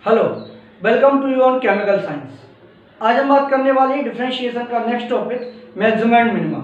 Hello, welcome to you on chemical science. आज हम बात करने वाले हैं डिफरेंशिएशन का next topic maxima and minima.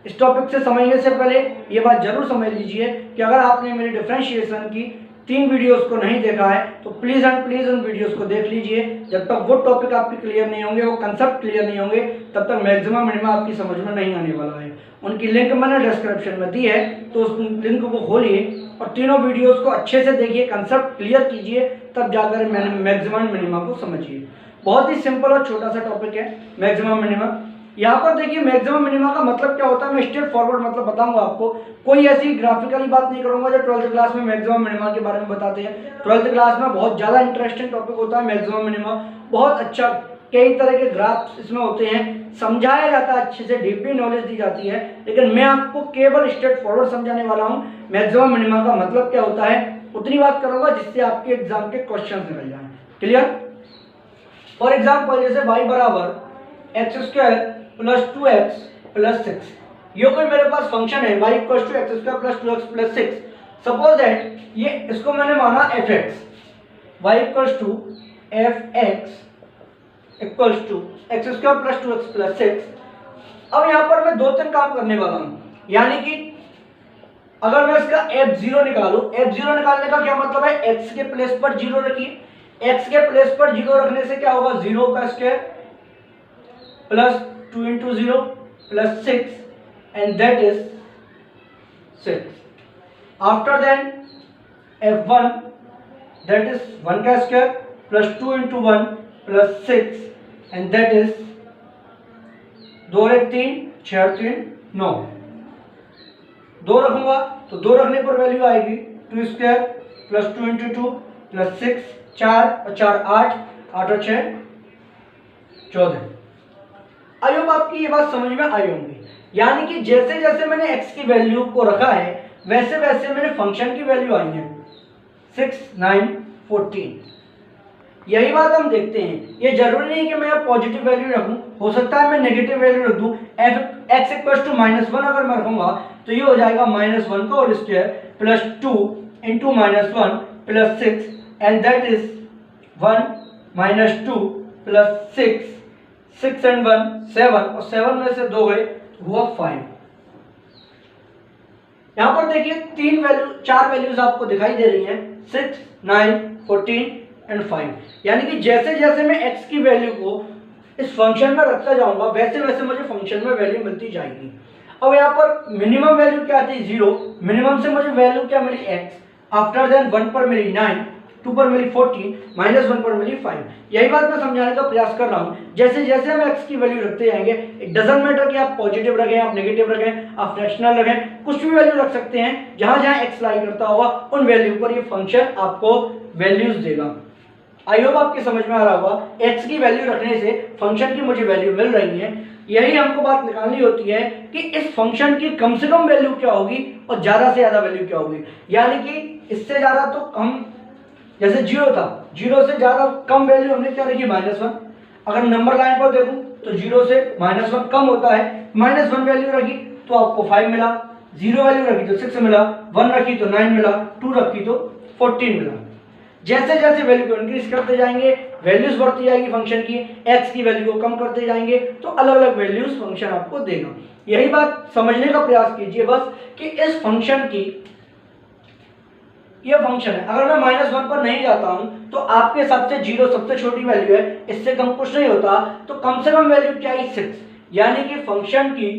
इस टॉपिक से समझने से पहले ये बात जरूर समझ लीजिए कि अगर आपने मेरी डिफरेंशिएशन की 3 वीडियोस को नहीं देखा है तो प्लीज़ एंड प्लीज़ उन वीडियोस को देख लीजिए। जब तक वो टॉपिक आपके क्लियर नहीं होंगे, वो कंसेप्ट क्लियर नहीं होंगे, तब तक मैक्सिमा मिनिमा आपकी समझ में नहीं आने वाला है। उनकी लिंक मैंने डिस्क्रिप्शन में दी है, तो उस लिंक को खोलिए और तीनों वीडियोस को अच्छे से देखिए, कंसेप्ट क्लियर कीजिए, तब जाकर मैक्सिमा मिनिमा को समझिए। बहुत ही सिंपल और छोटा सा टॉपिक है मैक्सिमा मिनिमा। यहाँ पर देखिए मैक्सिमा मिनिमा का मतलब क्या होता है, मैं स्ट्रेट फॉरवर्ड मतलब बताऊंगा आपको। कोई ऐसी ग्राफिकली बात नहीं करूंगा जो 12th क्लास में मैक्सिमा मिनिमा के बारे में बताते हैं। 12th क्लास में बहुत ज़्यादा इंटरेस्टिंग टॉपिक होता है मैक्सिमा मिनिमा, बहुत अच्छा, कई तरह के ग्राफ्स इसमें होते हैं, समझाया जाता है अच्छे से, डीपली नॉलेज दी जाती है। लेकिन मैं आपको केवल स्ट्रेट फॉरवर्ड समझाने वाला हूँ। मैक्सिमा मिनिमा का मतलब क्या होता है उतनी बात करूंगा जिससे आपके एग्जाम के क्वेश्चन निकल जाए। क्लियर? फॉर एग्जाम्पल जैसे y बराबर x square plus 2x plus 6, ये कोई मेरे पास फंक्शन है y equal to x square plus 2x plus 6। Suppose that ये इसको मैंने माना fx, y equal to fx equal to x square plus 2x plus 6। अब यहाँ पर मैं 2-3 काम करने वाला हूँ, यानी कि अगर मैं इसका f0 निकालूं, f0 निकालने का क्या मतलब है, x के प्लेस पर 0 रखिए। x के प्लेस पर 0 रखने से क्या होगा, 0 का square plus 2 into 0 plus 6 and that is 6। After then f1 that is 1 का square plus 2 into 1 plus 6 and that is 2 और 3 6 और 3 9। 2 रखूंगा तो 2 रखने पर वैल्यू आएगी 2 स्क्वायर प्लस 2 इंटू 2 प्लस 6, 4 और 4 8, 8 और 6 14। आई होप आपकी ये बात समझ में आई होंगी। यानी कि जैसे जैसे मैंने x की वैल्यू को रखा है वैसे वैसे मेरे फंक्शन की वैल्यू आई है 6, 9, 14। यही बात हम देखते हैं। ये जरूरी नहीं कि मैं पॉजिटिव वैल्यू रखूं, हो सकता है मैं नेगेटिव वैल्यू रख दूं। x इक्वल टू -1 अगर मैं रखूंगा तो ये हो जाएगा -1 का whole square plus 2 into -1 plus 6 and that is 1 -2 plus 6, 6 and 1 7 और 7 में से 2 गए हुआ 5। यहां पर देखिए 4 वैल्यूज आपको दिखाई दे रही हैं 6, 9, 14 एंड 5। यानी कि जैसे जैसे मैं x की वैल्यू को इस फंक्शन में रखता जाऊंगा वैसे वैसे मुझे फंक्शन में वैल्यू मिलती जाएगी। अब यहाँ पर मिनिमम वैल्यू क्या थी, 0। मिनिमम से मुझे वैल्यू क्या मिली, x। आफ्टर देन 1 पर मिली 9, 2 पर मिली 14, -1 पर मिली 5। यही बात मैं समझाने का प्रयास कर रहा हूँ। जैसे जैसे हम x की वैल्यू रखते जाएंगे, इट डजंट मैटर कि आप पॉजिटिव रखें, आप नेगेटिव रखें, आप फ्रैक्शनल रखें, कुछ भी वैल्यू रख सकते हैं। जहां जहां x लाई करता होगा उन वैल्यू पर ये फंक्शन आपको वैल्यूज देगा। आई होप आपकी समझ में आ रहा होगा। x की वैल्यू रखने से फंक्शन की मुझे वैल्यू मिल रही है। यही हमको बात निकालनी होती है कि इस फंक्शन की कम से कम वैल्यू क्या होगी और ज्यादा से ज्यादा वैल्यू क्या होगी। यानी कि इससे ज्यादा तो कम, जैसे 0 था, 0 से ज्यादा कम वैल्यू हमने क्या रखी, -1। अगर नंबर लाइन पर देखूं तो 0 से -1 कम होता है, -1 वैल्यू रखी तो आपको 5 मिला, 0 वैल्यू रखी तो 6 मिला, 1 रखी तो 9 मिला, 2 रखी तो 14 मिला। जैसे जैसे वैल्यू को इंक्रीज करते जाएंगे वैल्यूज बढ़ती जाएगी फंक्शन की, x की वैल्यू को कम करते जाएंगे तो अलग अलग वैल्यूज फंक्शन आपको देगा। यही बात समझने का प्रयास कीजिए बस कि इस फंक्शन की, ये फंक्शन है, अगर मैं -1 पर नहीं जाता हूं तो आपके हिसाब से 0 सबसे छोटी वैल्यू है, इससे कम कुछ नहीं होता, तो कम से कम वैल्यू क्या है, 6। यानी कि फंक्शन की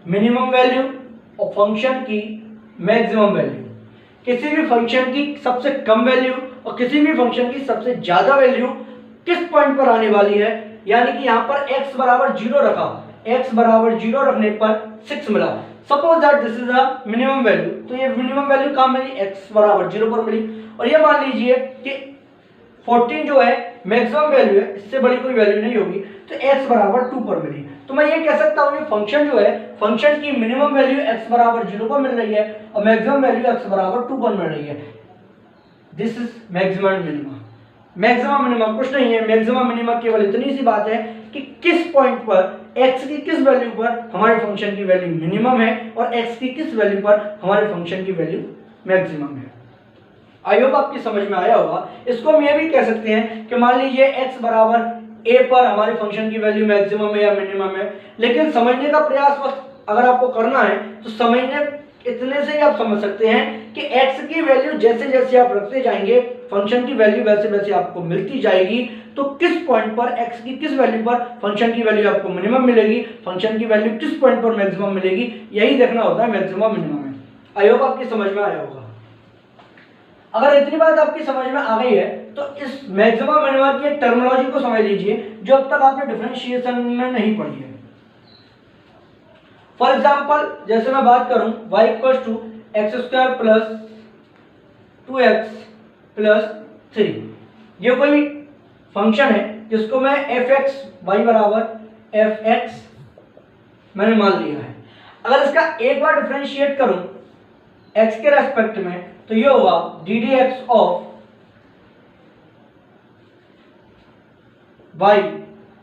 मिनिमम वैल्यू और फंक्शन की मैक्सिमम वैल्यू, किसी भी फंक्शन की सबसे कम वैल्यू और किसी भी फंक्शन की सबसे ज्यादा वैल्यू किस पॉइंट पर आने वाली है। यानी कि यहाँ पर x बराबर 0 रखा, x बराबर 0 रखने पर 6 मिला। Suppose that this is a minimum value, तो ये मिनिमम वैल्यू कहाँ मिली, x बराबर 0 पर मिली। और ये मान लीजिए कि 14 जो है मैक्सिमम वैल्यू है, इससे बड़ी कोई वैल्यू नहीं होगी, तो x बराबर 2 पर मिली। तो मैं ये कह सकता हूँ ये फंक्शन जो है, फंक्शन की मिनिमम वैल्यू x बराबर 0 पर मिल रही है और मैक्सिमम वैल्यू x बराबर 2 पर मिल रही है। This is maximum minimum. Maximum minimum कुछ नहीं है, मैक्सिमम मिनिमम केवल इतनी सी बात है कि किस पॉइंट पर x की किस वैल्यू पर हमारे फंक्शन की वैल्यू मिनिमम है और x की किस वैल्यू पर हमारे फंक्शन की वैल्यू मैक्सिमम है। आई होप आपकी समझ में आया होगा। इसको हम ये भी कह सकते हैं कि मान लीजिए x बराबर a पर हमारे फंक्शन की वैल्यू मैक्सिमम है या मिनिमम है, लेकिन समझने का प्रयास बस अगर आपको करना है तो समझने इतने से ही आप समझ सकते हैं कि x की वैल्यू जैसे जैसे आप रखते जाएंगे फंक्शन की वैल्यू वैसे वैसे आपको मिलती जाएगी। तो किस पॉइंट पर x की किस वैल्यू पर फंक्शन की वैल्यू आपको मिनिमम मिलेगी, फंक्शन की वैल्यू किस पॉइंट पर मैक्सिमम मिलेगी, यही देखना होता है मैक्सिमम मिनिमम में। आई होप आपकी समझ में आया होगा। अगर इतनी बात आपकी समझ में आ गई है तो इस मैक्सिमम मिनिमम की टर्मिनोलॉजी को समझ लीजिए जो अब तक आपने डिफरेंशिएशन में नहीं पढ़ी है। फॉर एग्जाम्पल जैसे मैं बात करूं y equal to x square plus 2x plus 3, ये कोई फंक्शन है जिसको मैं fx y बराबर fx मैंने मान लिया है। अगर इसका एक बार डिफरेंशिएट करूं x के रेस्पेक्ट में तो ये होगा D D x of y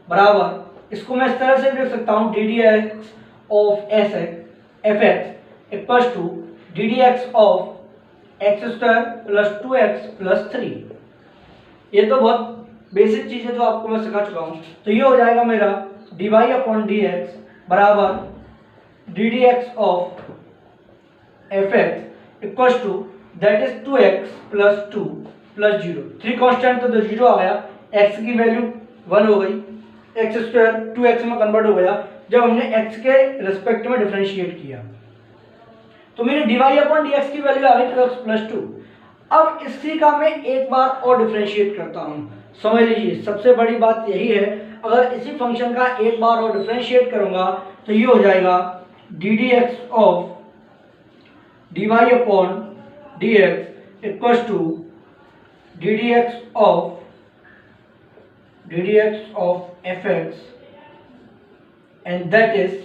बराबर, इसको मैं इस तरह से लिख सकता हूं d D x of s f x equal to d D x of x square plus 2x plus 3। ये तो बहुत बेसिक चीज है जो आपको मैं सिखा चुका हूं। तो ये हो जाएगा मेरा D Y upon D X बराबर D D x of F x equal to that is 2x plus 2 plus 0, 3 constant तो 0 आ गया, x की वैल्यू 1 हो गई, एक्स स्क्वायर 2x में कन्वर्ट हो गया जब हमने x के रिस्पेक्ट में डिफरेंशिएट किया। तो मेरी dy अपॉन dx की वैल्यू आ गई 2x प्लस 2। अब इसी का मैं एक बार और डिफरेंशिएट करता हूं, समझ लीजिए सबसे बड़ी बात यही है, अगर इसी फंक्शन का एक बार और डिफरेंशिएट करूंगा तो ये हो जाएगा d D x of d Y upon D x equal to d D x of F x and that is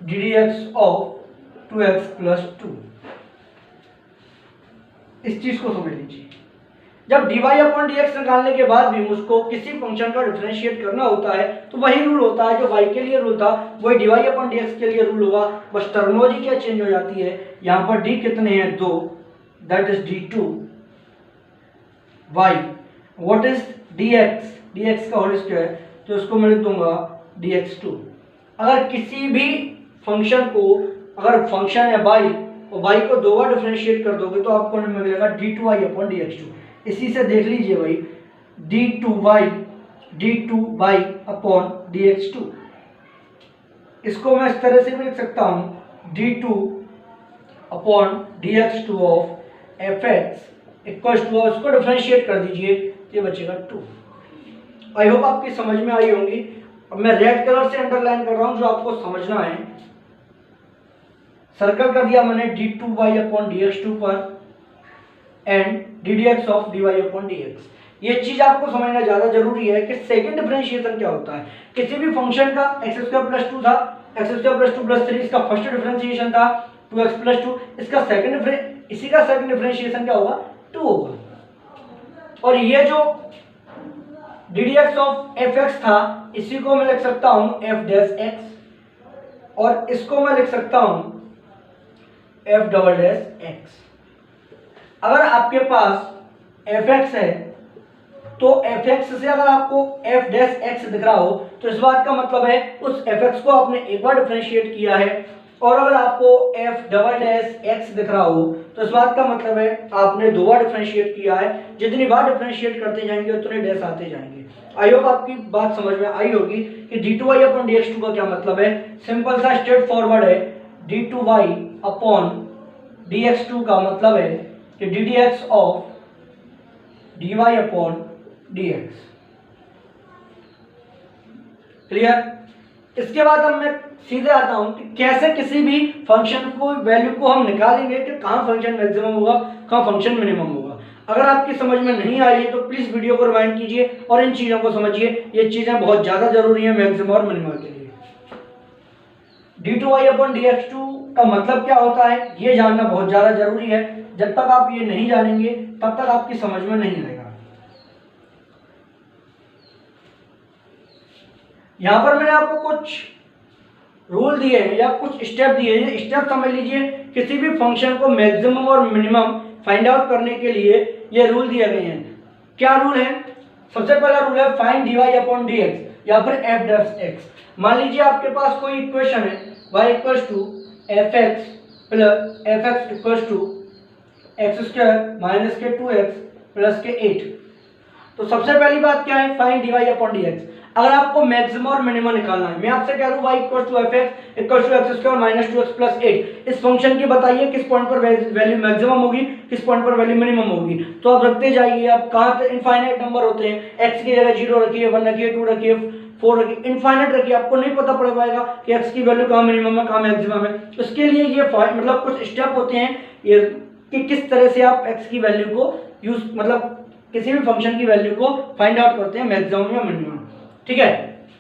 d D x of 2x plus 2। इस चीज को समझ लीजिए, जब dy अपॉन dx निकालने के बाद भी मुझको किसी फंक्शन का डिफरेंशिएट करना होता है तो वही रूल होता है जो y के लिए रूल था, वही dy अपॉन dx के लिए रूल होगा, बस टर्मिनोलॉजी क्या चेंज हो जाती है। यहाँ पर d कितने हैं 2, that is d2 y, what is dx का होल स्क्वायर, तो इसको मैं लिख दूंगा dx2। अगर किसी भी फंक्शन को, अगर फंक्शन है y और y को दो बार डिफरेंशिएट कर दोगे तो आपको मिलेगा d2y अपॉन dx2। इसी से देख लीजिए भाई d2y अपॉन dx2, इसको मैं इस तरह से भी लिख सकता हूं d2 upon dx2 of fx equal to, इसको डिफरेंशिएट कर दीजिए ये बचेगा 2। आई होप आपकी समझ में आई होंगी। अब मैं रेड कलर से अंडरलाइन कर रहा हूं जो आपको समझना है। सर्कल कर दिया मैंने d2y अपॉन dx2 पर and ddx of dy upon dx। ये चीज आपको समझना ज्यादा जरूरी है कि सेकंड डिफरेंशिएशन क्या होता है। किसी भी फंक्शन का x स्क्वायर प्लस 2 था, x स्क्वायर प्लस 2 प्लस 3 इसका फर्स्ट डिफरेंशिएशन था 2x प्लस 2, इसका इसी का सेकंड डिफरेंशिएशन क्या होगा 2 होगा। और ये जो ddx ऑफ fx था इसी को मैं लिख सकता हूं f डैश x और इसको मैं लिख सकता हूं f डबल डैश x। अगर आपके पास fx है तो fx से अगर आपको f डैश x दिख रहा हो तो इस बात का मतलब है उस fx को आपने एक बार डिफरेंशिएट किया है, और अगर आपको f डबल डैश x दिख रहा हो तो इस बात का मतलब है आपने दो बार डिफरेंशिएट किया है। जितनी बार डिफरेंशिएट करते जाएंगे उतने डैश आते जाएंगे। आई होप आपकी बात समझ में आई होगी कि d2y अपॉन dx2 का क्या मतलब है। सिंपल सा स्ट्रेट फॉरवर्ड है, d2y अपॉन dx2 का मतलब है कि ddx of dy upon dx। Clear. इसके बाद अब मैं सीधे आता हूं कि कैसे किसी भी फंक्शन को वैल्यू को हम निकालेंगे कि कहां फंक्शन मैक्सिमम होगा कहां फंक्शन मिनिमम होगा। अगर आपकी समझ में नहीं आ रही है तो प्लीज वीडियो को रिवाइंड कीजिए और इन चीजों को समझिए। ये चीजें बहुत ज्यादा जरूरी है मैक्सिमम और मिनिमम के लिए। d2y अपॉन dx2 का मतलब क्या होता है ये जानना बहुत ज्यादा जरूरी है। जब तक आप ये नहीं जानेंगे तब तक आपकी समझ में नहीं आएगा। यहां पर मैंने आपको कुछ रूल दिए हैं या कुछ स्टेप दिए हैं, स्टेप समझ लीजिए। किसी भी फंक्शन को मैक्सिमम और मिनिमम फाइंड आउट करने के लिए ये रूल दिए गए हैं। क्या रूल है? सबसे पहला रूल है फाइंड dy अपॉन dx या फिर f डैश x। मान लीजिए आपके पास कोई इक्वेशन है y equals to fx plus fx equals to x square minus के 2x प्लस के 8। तो सबसे पहली बात क्या है? Find dy upon dx। अगर आपको मैक्सिमम और मिनिमम निकालना है, मैं आपसे कह रहा हूं y equal to fx equal to x square minus 2x plus 8, इस फंक्शन की बताइए किस पॉइंट पर वैल्यू मैक्सिमम होगी, किस पॉइंट पर वैल्यू मिनिमम होगी। तो आप रखते जाइए, आप कहां पे इनफाइनाइट नंबर होते हैं, x की जगह 0 रखिए, 1 रखिए, 2 रखिए, 4 रखिए, इनफाइनाइट रखिए, आपको नहीं पता पड़ पाएगा कि x की वैल्यू कहां मिनिमम है कहां मैक्सिमम है। उसके लिए ये मतलब कुछ स्टेप होते हैं ये कि किस तरह से आप x की वैल्यू को यूज मतलब किसी भी फंक्शन की वैल्यू को फाइंड आउट करते हैं मैक्सिमम या मिनिमम। ठीक है,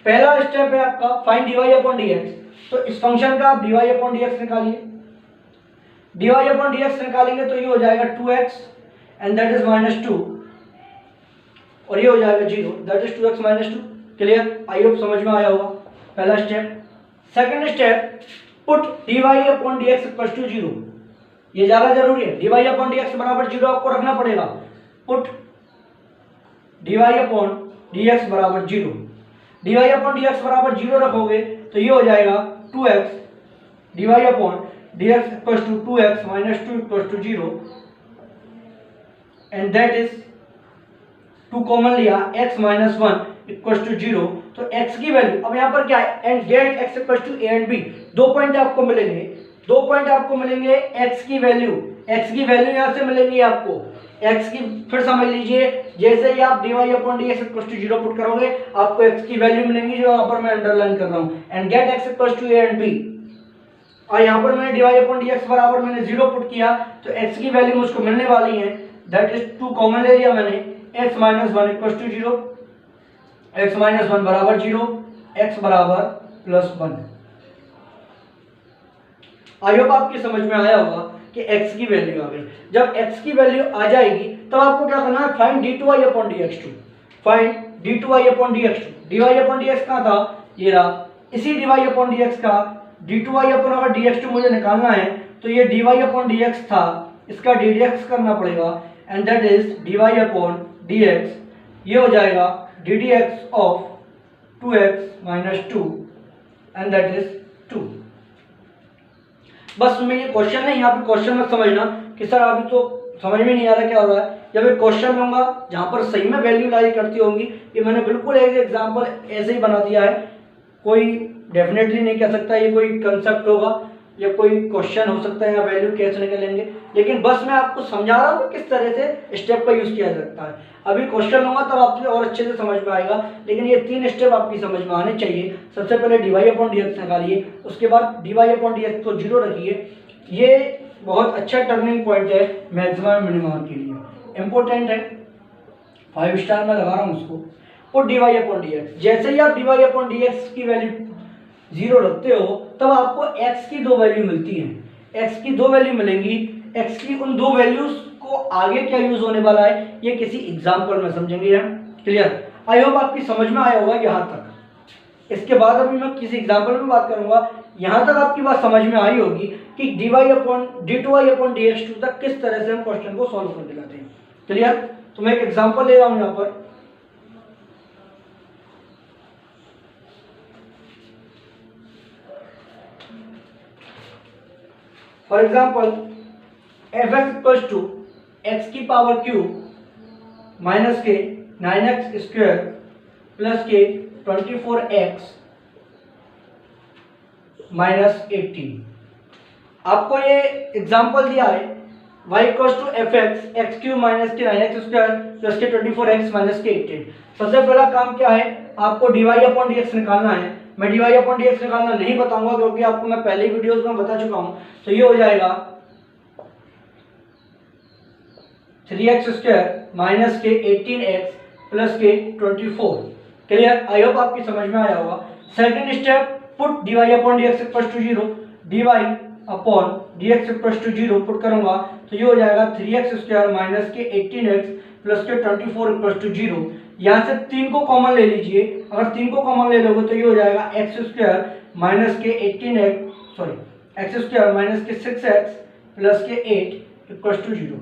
पहला स्टेप है आपका फाइंड dy अपॉन dx। तो इस फंक्शन का आप dy अपॉन dx निकालिए। dy अपॉन dx निकालेंगे तो ये हो जाएगा 2x एंड दैट इज -2 और ये हो जाएगा 0 that is 2x -2। Clear? I hope समझ में आया होगा पहला step. Second step put dy upon dx equals to 0। ये ज्यादा जरूरी है, dy अपॉन dx बराबर 0 आपको रखना पड़ेगा। पुट dy अपॉन dx बराबर 0। dy अपॉन dx बराबर 0 रखोगे तो ये हो जाएगा 2x dy upon dx equals to 2x minus 2 equals to 0 and that is 2 common लिया x माइनस 1 इक्वल्स टू 0। तो x की वैल्यू अब यहाँ पर क्या है, and get x equals to a and b। दो पॉइंट आपको मिलेंगे x की वैल्यू यहाँ से मिलेंगी आपको x की। फिर समझ लीजिए जैसे ही आप dy upon dx equals to 0 put करोगे आपको x की वैल्यू मिलेंगी जो यहाँ पर मैं अंडरलाइन कर रहा हूँ, and get x equals to a and b। और यहाँ पर मैंने dy अपॉन dx बराबर मैंने 0 पुट किया तो x की वैल्यू मुझको मिलने वाली है, दैट इज 2 कॉमन ले लिया मैंने, x minus 1 equals to 0, x minus 1 बराबर 0, x बराबर प्लस 1। आई होप आपकी समझ में आया होगा कि x की वैल्यू आ गई। जब x की वैल्यू आ जाएगी तब आपको क्या करना है, find d2y upon dx2। Find d2y upon dx2। dy upon dx कहाँ था, ये रहा। इसी dy अपॉन dx का d2y अपॉन अगर dx2 मुझे निकालना है तो ये dy अपॉन dx था, इसका ddx करना पड़ेगा and that is dy upon dx। ये हो जाएगा ddx of 2x minus 2 and that is 2। बस में ये क्वेश्चन है, यहाँ पे क्वेश्चन मत समझना कि सर अभी तो समझ में नहीं आ रहा क्या हो रहा है। जब एक क्वेश्चन लूंगा जहाँ पर सही में वैल्यू लाई करती होंगी, ये मैंने बिल्कुल एज एग्जांपल ऐसे ही बना दिया है, कोई डेफिनेटली नहीं कह सकता ये कोई कंसेप्ट होगा या कोई क्वेश्चन हो सकता है या वैल्यू कैसे निकलेंगे, लेकिन बस मैं आपको समझा रहा हूँ किस तरह से स्टेप का यूज किया जा सकता है। अभी क्वेश्चन लूंगा तब आपको और अच्छे से समझ में आएगा, लेकिन ये 3 स्टेप आपकी समझ में आने चाहिए। सबसे पहले dy अपॉन dx निकालिए, उसके बाद dy अपॉन dx को 0 रखिए। ये बहुत अच्छा टर्निंग पॉइंट है मैक्सिमम मिनिमम के लिए, इंपॉर्टेंट है, 5 स्टार में लगा रहा हूँ उसको। और dy अपॉन dx, जैसे ही आप dy अपॉन dx की वैल्यू 0 रखते हो तब आपको x की 2 वैल्यू मिलती हैं। x की 2 वैल्यू मिलेंगी, x की उन 2 वैल्यूज को आगे क्या यूज होने वाला है ये किसी एग्जांपल में समझेंगे हम। क्लियर? आई होप आपकी समझ में आया होगा यहाँ तक। इसके बाद अभी मैं किसी एग्जांपल में बात करूंगा, यहाँ तक आपकी बात समझ में आई होगी कि dy upon d2y upon dx2 तक किस तरह से हम क्वेश्चन को सॉल्व कर दिलाते हैं। क्लियर? तो मैं एक एग्जांपल ले रहा हूँ यहाँ पर। For example fx equals to x की पावर क्यूब माइनस के 9x स्क्वायर प्लस के 24x माइनस 18। आपको ये एग्जाम्पल दिया है y equals to fx x cube minus के 9x स्क्वायर प्लस के 24x माइनस के 18। सबसे पहला काम क्या है, आपको dy अपॉन dx निकालना है। मैं dy अपॉन dx निकालना नहीं बताऊंगा क्योंकि आपको मैं पहले वीडियोस में बता चुका हूं। तो ये हो जाएगा 3x स्क्वायर माइनस के 18x प्लस के 24। क्लियर? आई होप आपकी समझ में आया होगा। Second step, put dy upon dx equals to 0। dy upon dx equals to 0 put करूंगा तो ये हो जाएगा 3x स्क्वायर माइनस के 18x प्लस के 24 इक्वल्स टू 0। यहाँ से 3 को कॉमन ले लीजिए, अगर 3 को कॉमन ले लोगे तो ये हो जाएगा x स्क्वायर माइनस के 18x x स्क्वायर माइनस के 6x प्लस के 8 इक्वल्स टू 0।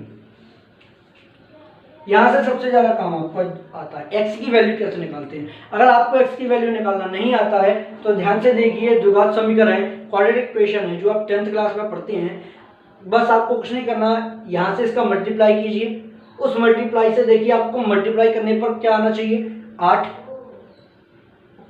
यहाँ से सबसे ज़्यादा काम आपको आता है x की वैल्यू कैसे निकालते हैं। अगर आपको x की वैल्यू निकालना नहीं आता है तो ध्यान से देखिए, द्विघात समीकरण क्वाड्रेटिक इक्वेशन है जो आप 10th क्लास में पढ़ते हैं। बस आपको कुछ नहीं करना, यहाँ से इसका मल्टीप्लाई कीजिए, उस मल्टीप्लाई से देखिए आपको मल्टीप्लाई करने पर क्या आना चाहिए, 8।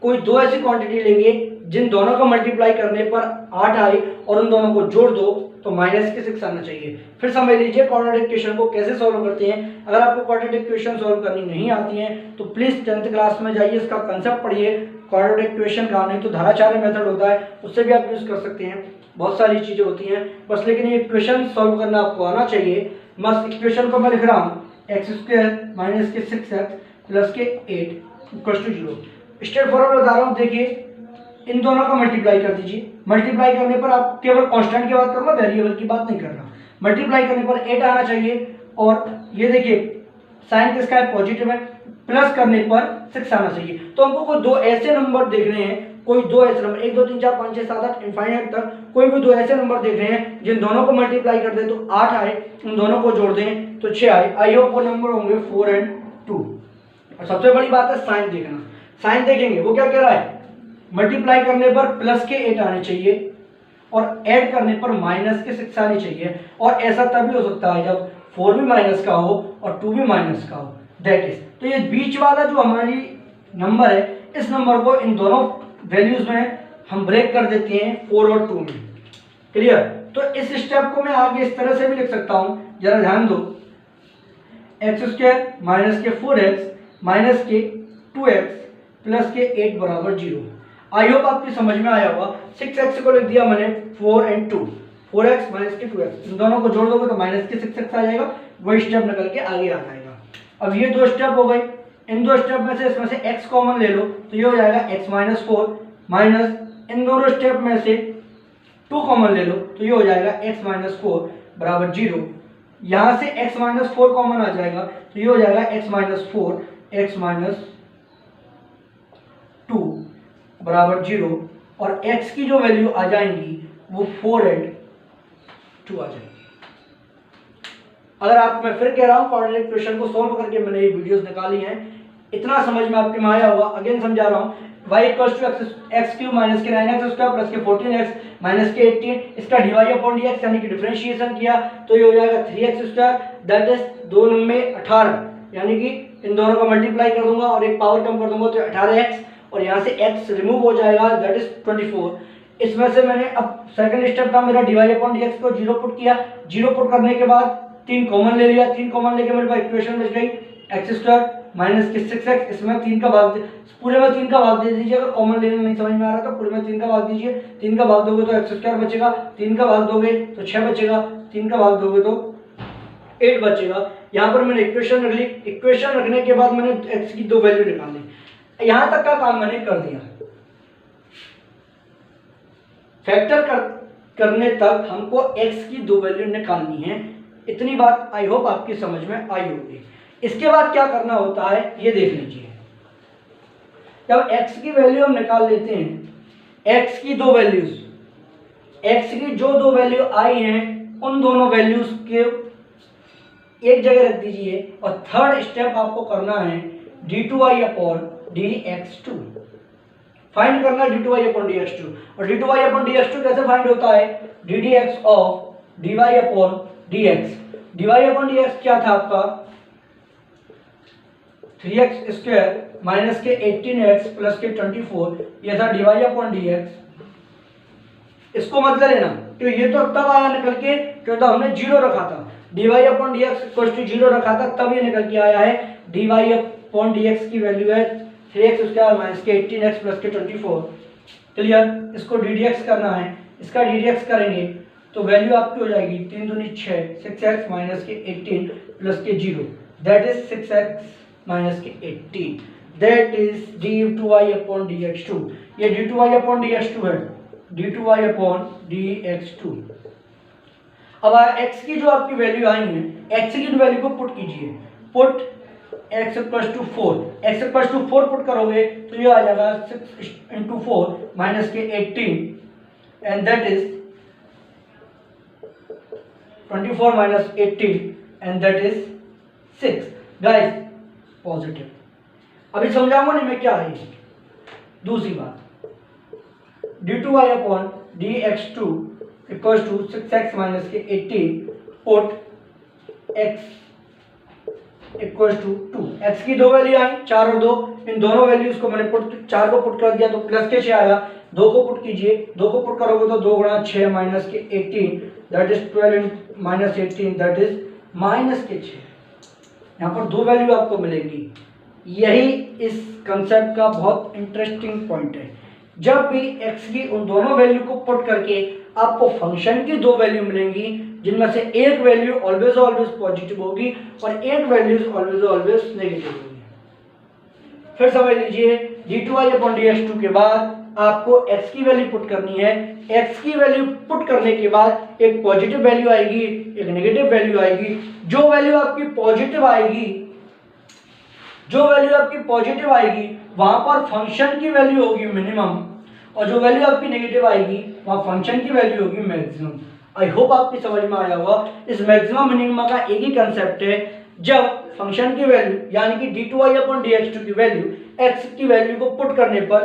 कोई दो ऐसी क्वांटिटी लेंगे जिन दोनों का मल्टीप्लाई करने पर 8 आए और उन दोनों को जोड़ दो तो माइनस के 6 आना चाहिए। फिर समझ लीजिए क्वाड्रेटिक इक्वेशन को कैसे सॉल्व करते हैं। अगर आपको क्वाड्रेटिक इक्वेशन सॉल्व करनी नहीं आती है तो प्लीज 10th क्लास में जाइए, इसका कंसेप्ट पढ़िए क्वाड्रेटिक इक्वेशन का, नहीं तो धाराचार्य मेथड होता है उससे भी आप यूज कर सकते हैं। बहुत सारी चीजें होती हैं बस, लेकिन ये इक्वेशन सॉल्व करना आपको आना चाहिए। मस्त इक्वेशन को मैं लिख रहा हूँ x² माइनस के 6x प्लस के 8 इक्वल टू 0। स्ट्रेट फॉरवर्ड बता रहा हूँ, देखिए इन दोनों का मल्टीप्लाई कर दीजिए। मल्टीप्लाई करने पर आप केवल कांस्टेंट की बात करूँगा, वेरिएबल की बात नहीं कर रहा। मल्टीप्लाई करने पर 8 आना चाहिए और ये देखिए साइन किसका है, पॉजिटिव है, प्लस करने पर 6 आना चाहिए। तो हमको कोई दो ऐसे नंबर देख रहे हैं, कोई दो ऐसे नंबर 1 2 3 4 5 6 7 8 इनफाइनाइट तक कोई भी दो ऐसे नंबर देख रहे हैं जिन दोनों को मल्टीप्लाई कर दें तो 8 आए, उन दोनों को जोड़ दें तो 6 आए। आई होप वो नंबर होंगे 4 और 2। और सबसे बड़ी बात है साइन देखना। साइन देखेंगे वो क्या कह रहा है, मल्टीप्लाई करने पर प्लस के 8 आने चाहिए और ऐड करने पर माइनस के 6 आने चाहिए। और ऐसा तभी हो सकता है जब 4 भी माइनस का हो और 2 भी माइनस का हो, दैट इज। तो ये बीच वाला जो हमारी नंबर है, इस नंबर को इन दोनों वैल्यूज में हम ब्रेक कर देते हैं 4 और 2 में। क्लियर। तो इस स्टेप को मैं आगे इस तरह से भी लिख सकता हूं, जरा ध्यान दो, x² माइनस के 4x माइनस के 2x प्लस के 8 बराबर 0। आई होप आपकी समझ में आया होगा। 6x को लिख दिया मैंने 4 और 2, 4x माइनस के 2x, इन दोनों को जोड़ दोगे तो माइनस के 6 आ जाएगा, वही स्टेप निकल के आगे आ जाएगा। अब ये दो स्टेप हो गए, इन दो स्टेप में से इसमें से x कॉमन ले लो तो ये हो जाएगा x माइनस 4 माइनस इन दोनों स्टेप में से 2 कॉमन ले लो तो ये हो जाएगा x माइनस 4 बराबर 0। यहाँ से x माइनस 4 कॉमन आ जाएगा तो ये हो जाएगा x माइनस 4 x माइनस 2 बराबर 0 और x की जो वैल्यू आ जाएंगी वो 4 और 2 आ जाएगी। अगर आप, मैं फिर कह रहा हूँ, क्वाड्रेटिक इक्वेशन को सॉल्व करके मैंने ये वीडियोस निकाली हैं, इतना समझ में आपके में आया होगा। अगेन समझा रहा हूँ, y equals to x³ minus के 9x² प्लस के 14x माइनस के 18, इसका dy/dx यानी कि डिफरेंशिएशन किया तो ये हो जाएगा 3x², दैट इज 2 में 18, यानी कि इन दोनों का मल्टीप्लाई कर दूंगा और एक पावर कम कर दूंगा तो 18x और यहाँ से x रिमूव हो जाएगा, दैट इज 24। इसमें से मैंने अब सेकंड स्टेप था मेरा dy/dx को 0 पुट किया, 0 पुट करने के बाद 3 कॉमन ले लिया, 3 कॉमन लेके मेरे पास इक्वेशन बच गई x² माइनस के 6x, इसमें 3 का भाग, पूरे में 3 का भाग दे दीजिए। अगर कॉमन लेने नहीं समझ में आ रहा तो पूरे में 3 का भाग दीजिए, 3 का भाग दोगे तो x² बचेगा, 3 का भाग दोगे तो 6 बचेगा, 3 का भाग दोगे तो 8 बचेगा। यहाँ पर मैंने इक्वेशन रख ली, इक्वेशन रखने के बाद मैंने x की दो वैल्यू निकाली, यहाँ तक का काम मैंने कर दिया। फैक्टर करने तक हमको x की दो वैल्यू निकालनी है, इतनी बात आई होप आपकी समझ में आई होगी। इसके बाद क्या करना होता है ये देख लीजिए। जब x की वैल्यू हम निकाल लेते हैं, x की दो वैल्यूज, x की जो दो वैल्यू आई हैं उन दोनों वैल्यूज के एक जगह रख दीजिए और थर्ड स्टेप आपको करना है d2y/dx2 फाइंड करना, d2y/dx2। और d2y/dx2 कैसे फाइंड होता है, ddx ऑफ dy/dx। dy/dx क्या था आपका 3x² माइनस के 18x प्लस के 24, ये था dy/dx। इसको मत लेना तो ये तो तब आया निकल के क्योंकि हमने 0 रखा था, dy/dx इक्वल टू 0 रखा था, तब ये निकल के आया है dy/dx की वैल्यू है 3x² माइनस के 18x प्लस के 24। क्लियर। इसको ddx करना है, इसका ddx करेंगे तो वैल्यू आपकी हो जाएगी 3 दूनी 6, 6x माइनस के 18 प्लस के 0, दैट इज 6x माइनस के 18, दैट इज d2y/dx2। ये d2y/dx2 है, d2y/dx2। अब x की जो आपकी वैल्यू आई है, x की वैल्यू को पुट कीजिए, put x equals to 4, x equals to 4 put करोगे तो ये आ जाएगा 6 × 4 माइनस के 18 and that is 24 minus 18 and that is 6। Guys positive. अभी समझाऊंगा नहीं मैं क्या है ये। दूसरी बात, d2y upon dx2 equal to 6x minus के 18 put x equal to 2। x की दो वैल्यू आई 4 और 2, इन दोनों वैल्यूज को मैंने पुट 4 को पुट कर दिया तो प्लस के 6 आया, 2 को पुट कीजिए, 2 को पुट करोगे तो 2 गुणा 6 माइनस के 18 that is 12 minus 18 that is minus के 6। यहाँ पर दो वैल्यू आपको मिलेंगी। यही इस कंसेप्ट का बहुत इंटरेस्टिंग पॉइंट है। जब भी x की उन दोनों वैल्यू को पुट करके आपको फंक्शन की दो वैल्यू मिलेंगी, जिनमें से एक वैल्यू ऑलवेज ऑलवेज पॉजिटिव होगी और एक वैल्यू ऑलवेज ऑलवेज नेगेटिव होगी। फिर समझ लीजिए d2y अपॉन dx2 के बाद आपको x की वैल्यू पुट करनी है। x की वैल्यू पुट करने के बाद एक पॉजिटिव वैल्यू आएगी, एक नेगेटिव वैल्यू आएगी। जो वैल्यू आपकी पॉजिटिव आएगी वहां पर फंक्शन की वैल्यू होगी मिनिमम, और जो वैल्यू आपकी नेगेटिव आएगी वहां फंक्शन की वैल्यू होगी मैक्सिमम। आई होप आपकी समझ में आया होगा। इस मैक्सिमम मिनिमम का एक ही कंसेप्ट है, जब फंक्शन की वैल्यू यानी कि d2y अपॉन dx2 की वैल्यू x की वैल्यू को पुट करने पर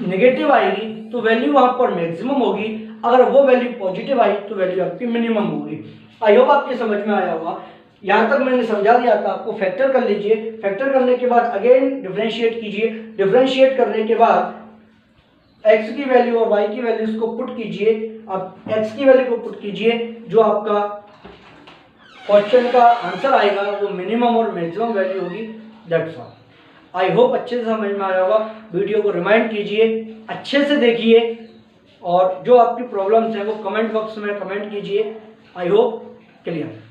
नेगेटिव आएगी तो वैल्यू वहां पर मैक्सिमम होगी, अगर वो वैल्यू पॉजिटिव आई तो वैल्यू आपकी मिनिमम होगी। आई होप आपकी समझ में आया होगा। यहाँ तक मैंने समझा दिया था आपको। फैक्टर कर लीजिए, फैक्टर करने के बाद अगेन डिफरेंशिएट कीजिए, डिफरेंशिएट करने के बाद x की वैल्यू और y की वैल्यूज को पुट कीजिए। अब x की वैल्यू को पुट कीजिए, जो आपका क्वेश्चन का आंसर आएगा वो मिनिमम और मैक्सिमम वैल्यू होगी। That's all. आई होप अच्छे से समझ में आया होगा। वीडियो को रिमाइंड कीजिए, अच्छे से देखिए, और जो आपकी प्रॉब्लम्स हैं वो कमेंट बॉक्स में कमेंट कीजिए। I hope clear.